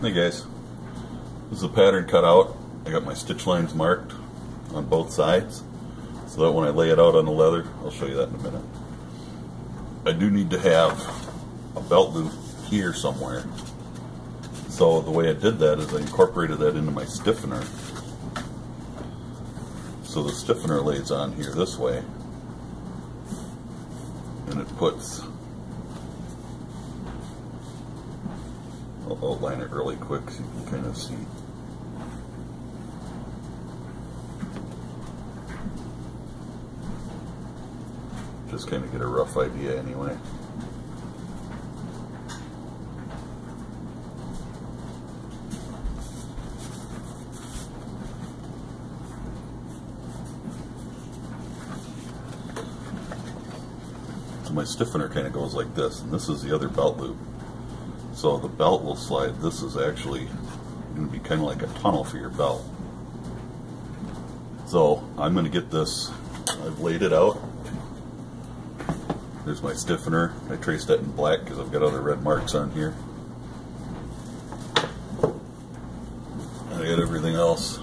Hey guys, this is a pattern cut out. I got my stitch lines marked on both sides so that when I lay it out on the leather, I'll show you that in a minute. I do need to have a belt loop here somewhere. So the way I did that is I incorporated that into my stiffener. So the stiffener lays on here this way, and it puts, I'll outline it really quick so you can kind of see. Just kind of get a rough idea anyway. So my stiffener kind of goes like this, and this is the other belt loop. So the belt will slide. This is actually going to be kind of like a tunnel for your belt. So I'm going to get this, I've laid it out. There's my stiffener. I traced that in black because I've got other red marks on here. And I got everything else,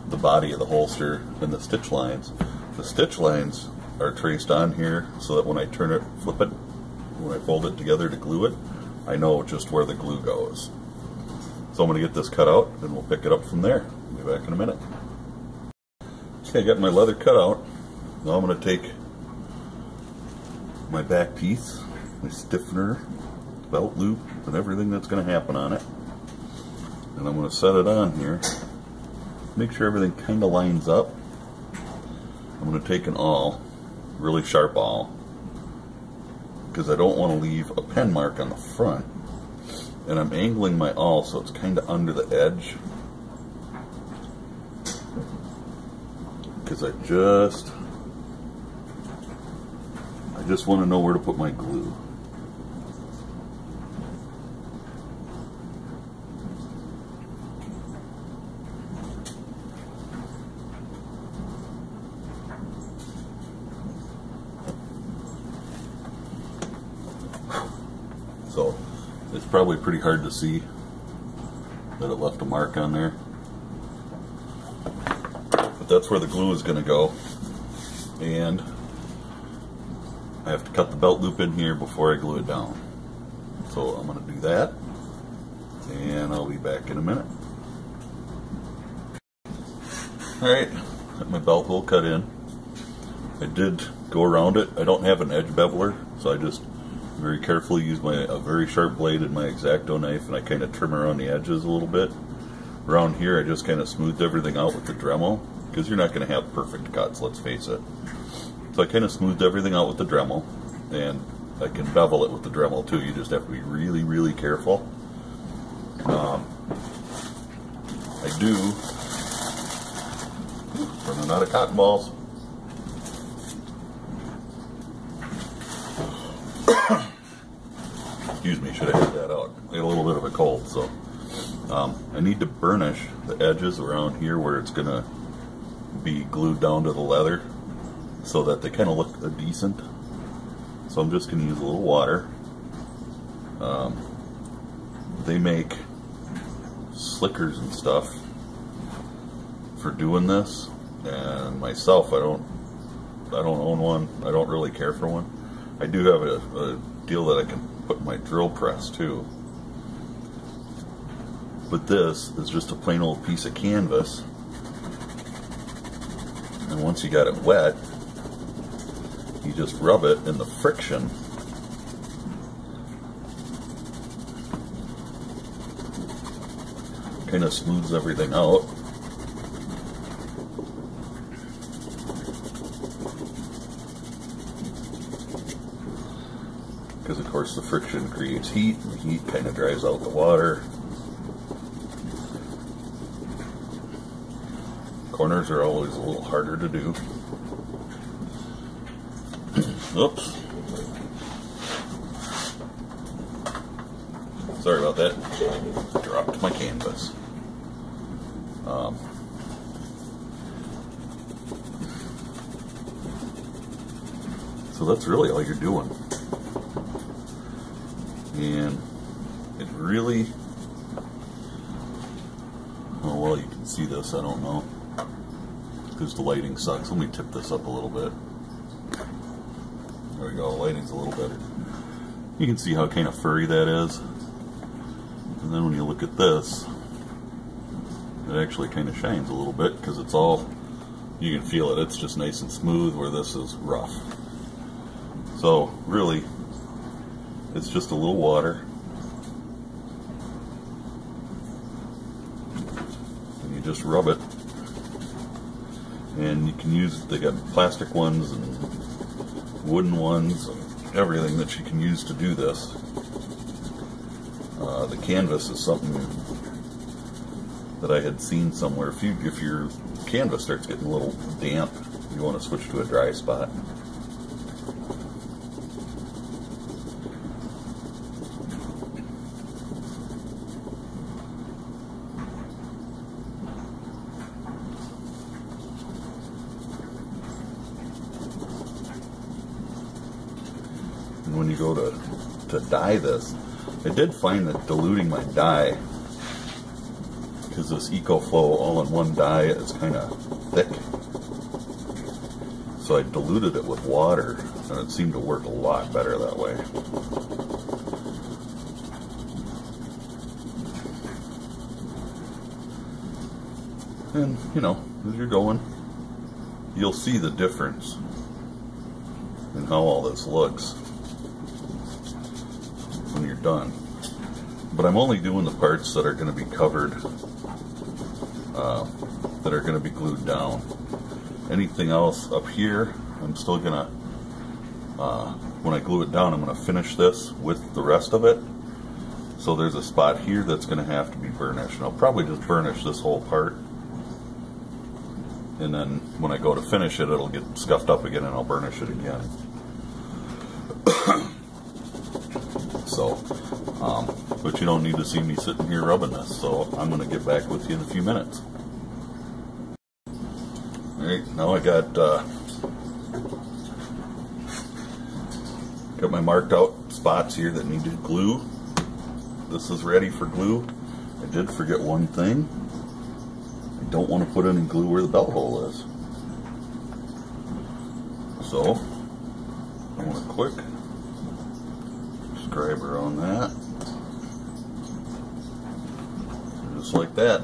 the body of the holster and the stitch lines. The stitch lines are traced on here so that when I turn it, flip it, when I fold it together to glue it, I know just where the glue goes. So I'm going to get this cut out and we'll pick it up from there. I'll be back in a minute. Okay, I got my leather cut out. Now I'm going to take my back piece, my stiffener, belt loop, and everything that's going to happen on it. And I'm going to set it on here. Make sure everything kind of lines up. I'm going to take an awl, really sharp awl, because I don't want to leave a pen mark on the front. And I'm angling my awl so it's kind of under the edge, because I just want to know where to put my glue. So it's probably pretty hard to see that it left a mark on there, but that's where the glue is going to go. And I have to cut the belt loop in here before I glue it down. So I'm going to do that, and I'll be back in a minute. Alright, got my belt hole cut in. I did go around it. I don't have an edge beveler, so I just very carefully use a very sharp blade in my X-Acto knife, and I kind of trim around the edges a little bit. Around here I just kind of smoothed everything out with the Dremel, because you're not going to have perfect cuts, let's face it. So I kind of smoothed everything out with the Dremel, and I can bevel it with the Dremel too. You just have to be really, really careful. I do, running out of cotton balls. Excuse me, should have had that out. I had a little bit of a cold, so I need to burnish the edges around here where it's going to be glued down to the leather, so that they kind of look decent. So I'm just going to use a little water. They make slickers and stuff for doing this, and myself, I don't own one. I don't really care for one. I do have a deal that I can put in my drill press too. But this is just a plain old piece of canvas, and once you got it wet, you just rub it, and the friction kind of smooths everything out. Because of course the friction creates heat, and the heat kind of dries out the water. Corners are always a little harder to do. Oops. Sorry about that. Dropped my canvas. So that's really all you're doing. And it really well you can see this, I don't know, because the lighting sucks. Let me tip this up a little bit. There we go, the lighting's a little better. You can see how kind of furry that is. And then when you look at this, it actually kind of shines a little bit because it's all, you can feel it, it's just nice and smooth where this is rough. So really, it's just a little water. And you just rub it. And you can use, they got plastic ones and wooden ones and everything that you can use to do this. The canvas is something that I had seen somewhere. If your canvas starts getting a little damp, you want to switch to a dry spot. And when you go to dye this, I did find that diluting my dye, because this EcoFlow all-in-one dye is kind of thick, so I diluted it with water, and it seemed to work a lot better that way. And, you know, as you're going, you'll see the difference in how all this looks when you're done. But I'm only doing the parts that are going to be covered, that are going to be glued down. Anything else up here, I'm still going to, when I glue it down, I'm going to finish this with the rest of it. So there's a spot here that's going to have to be burnished. And I'll probably just burnish this whole part. And then when I go to finish it, it'll get scuffed up again and I'll burnish it again. So, but you don't need to see me sitting here rubbing this, so I'm going to get back with you in a few minutes. Alright, now I got my marked out spots here that need glue. This is ready for glue. I did forget one thing. I don't want to put any glue where the belt hole is. So, I want a quick scriber on that. Just like that.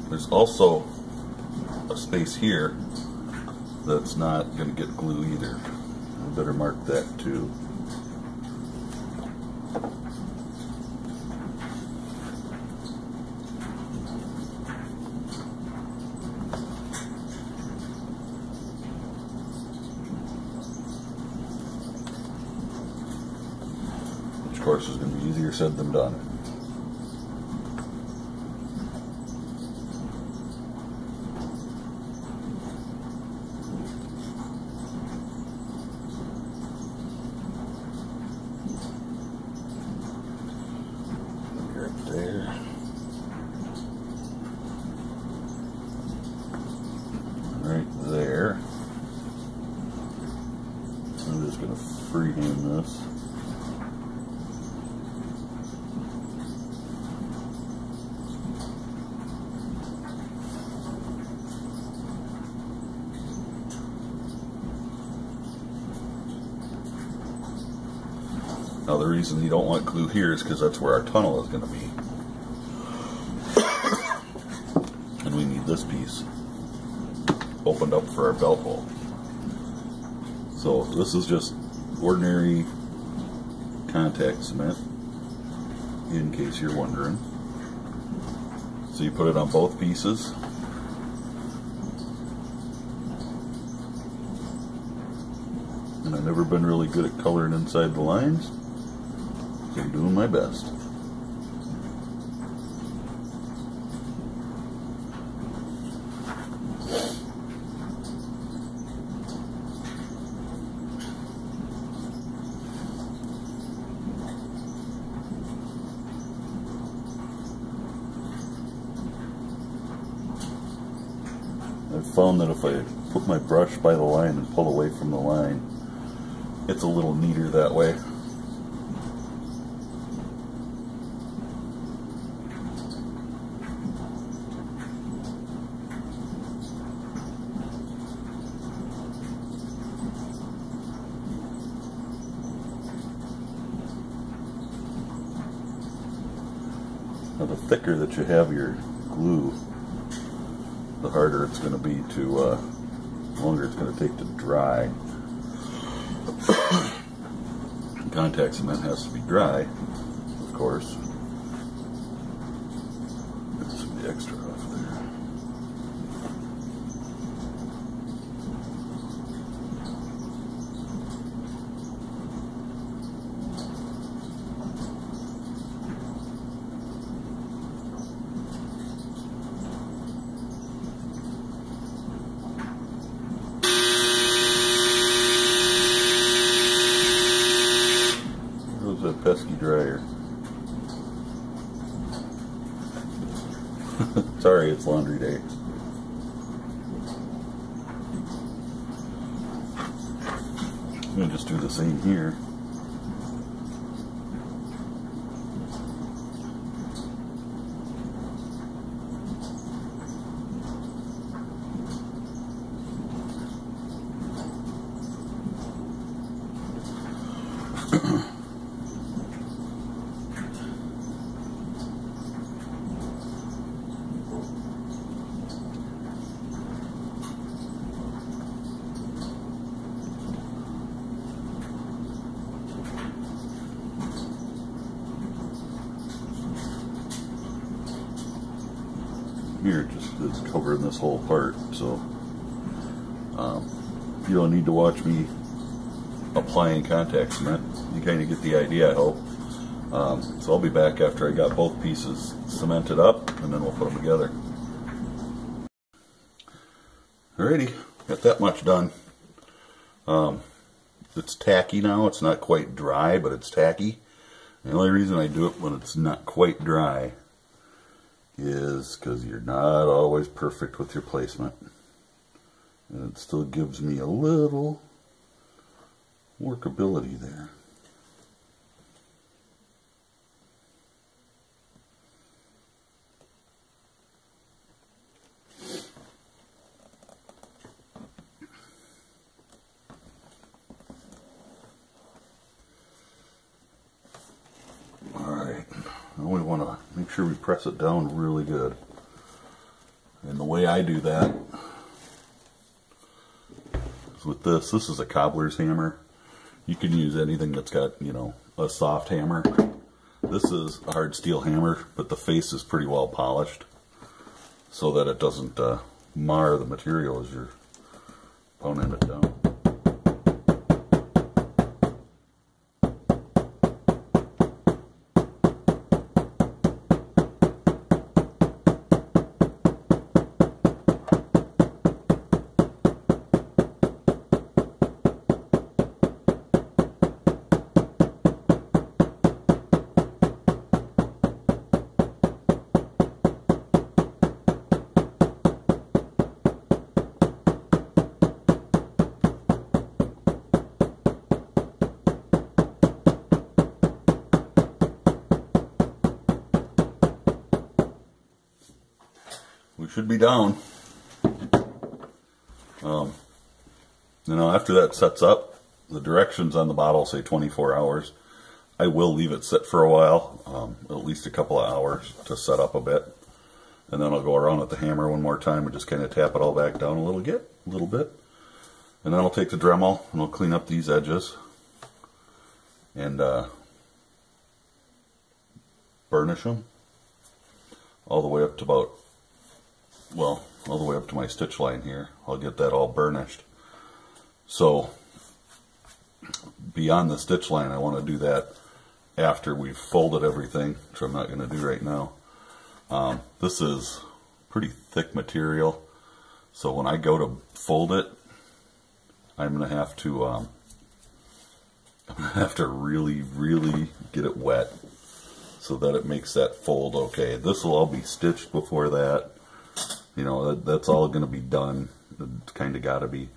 There's also a space here that's not going to get glue either. I better mark that too. Which of course is going to be easier said than done. There. Right there. I'm just going to freehand this. Now the reason you don't want glue here is because that's where our tunnel is going to be. And we need this piece opened up for our belt hole. So this is just ordinary contact cement, in case you're wondering. So you put it on both pieces. And I've never been really good at coloring inside the lines. So I'm doing my best. I've found that if I put my brush by the line and pull away from the line, it's a little neater that way. Now, the thicker that you have your glue, the harder it's going to be to, longer it's going to take to dry. Contact cement has to be dry, of course. Get some of the extra off there. That pesky dryer. Sorry, it's laundry day. I'm going to just do the same here. Here, just it's covering this whole part, so you don't need to watch me applying contact cement. You kind of get the idea, I hope. So I'll be back after I got both pieces cemented up, and then we'll put them together. Alrighty, got that much done. It's tacky now. It's not quite dry, but it's tacky. The only reason I do it when it's not quite dry is because you're not always perfect with your placement. And it still gives me a little workability there. We want to make sure we press it down really good. And the way I do that is with this. This is a cobbler's hammer. You can use anything that's got, you know, a soft hammer. This is a hard steel hammer, but the face is pretty well polished so that it doesn't mar the material as you're pounding it down. We should be down. You know, after that sets up, the directions on the bottle say 24 hours. I will leave it sit for a while, at least a couple of hours to set up a bit. And then I'll go around with the hammer one more time and just kind of tap it all back down a little bit. And then I'll take the Dremel and I'll clean up these edges and burnish them all the way up to about, well, all the way up to my stitch line here. I'll get that all burnished. So beyond the stitch line, I want to do that after we've folded everything, which I'm not going to do right now. This is pretty thick material, so when I go to fold it, I'm going to have to really get it wet so that it makes that fold okay. This will all be stitched before that. You know, that's all going to be done. It's kind of got to be.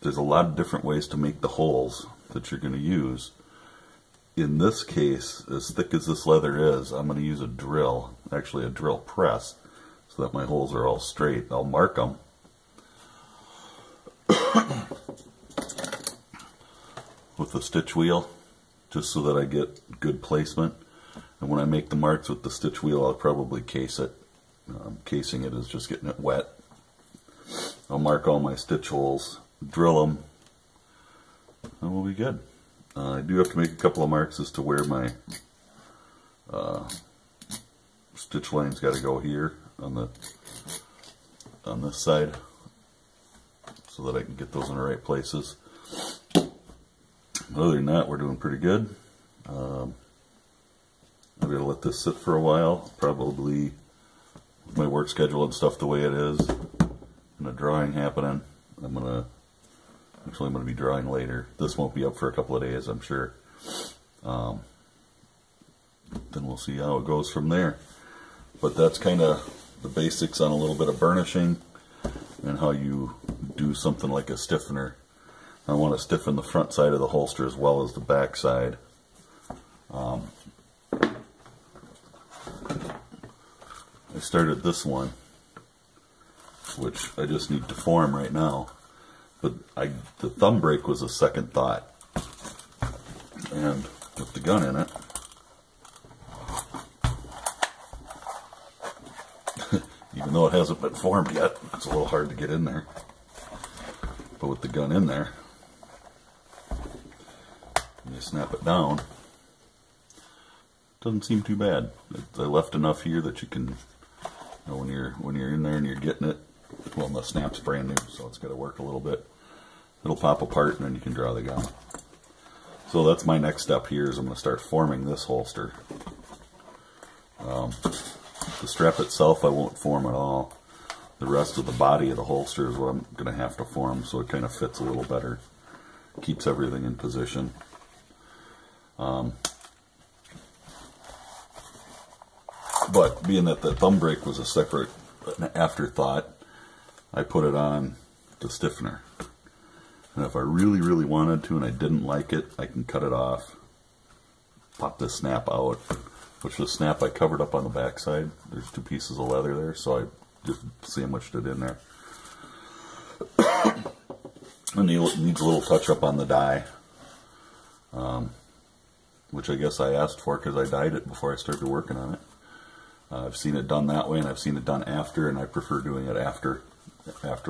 There's a lot of different ways to make the holes that you're going to use. In this case, as thick as this leather is, I'm going to use a drill, actually a drill press, so that my holes are all straight. I'll mark them. With the stitch wheel, just so that I get good placement. And when I make the marks with the stitch wheel, I'll probably case it. Casing it is just getting it wet. I'll mark all my stitch holes, drill them, and we'll be good. I do have to make a couple of marks as to where my stitch line's got to go here on this side, so that I can get those in the right places. Other than that, we're doing pretty good. I'm going to let this sit for a while, probably with my work schedule and stuff the way it is, and the drawing happening. I'm going to be drawing later. This won't be up for a couple of days, I'm sure. Then we'll see how it goes from there. But that's kind of the basics on a little bit of burnishing and how you do something like a stiffener. I want to stiffen the front side of the holster as well as the back side. I started this one, which I just need to form right now. But the thumb brake was a second thought. And with the gun in it, even though it hasn't been formed yet, it's a little hard to get in there. But with the gun in there, and you snap it down, it doesn't seem too bad. I left enough here that you can, you know, when you're in there and you're getting it, well, the snap's brand new, so it's got to work a little bit. It'll pop apart and then you can draw the gun. So that's my next step here, is I'm going to start forming this holster. The strap itself I won't form at all. The rest of the body of the holster is what I'm going to have to form, so it kind of fits a little better. Keeps everything in position. But being that the thumb brake was a separate afterthought, I put it on the stiffener. And if I really, really wanted to and I didn't like it, I can cut it off, pop this snap out, which the snap I covered up on the back side. There's 2 pieces of leather there, so I just sandwiched it in there. And it needs a little touch up on the die, which I guess I asked for because I dyed it before I started working on it. I've seen it done that way, and I've seen it done after, and I prefer doing it after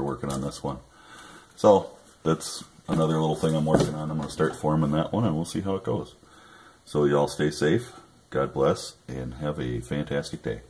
working on this one. So that's another little thing I'm working on. I'm going to start forming that one, and we'll see how it goes. So y'all stay safe, God bless, and have a fantastic day.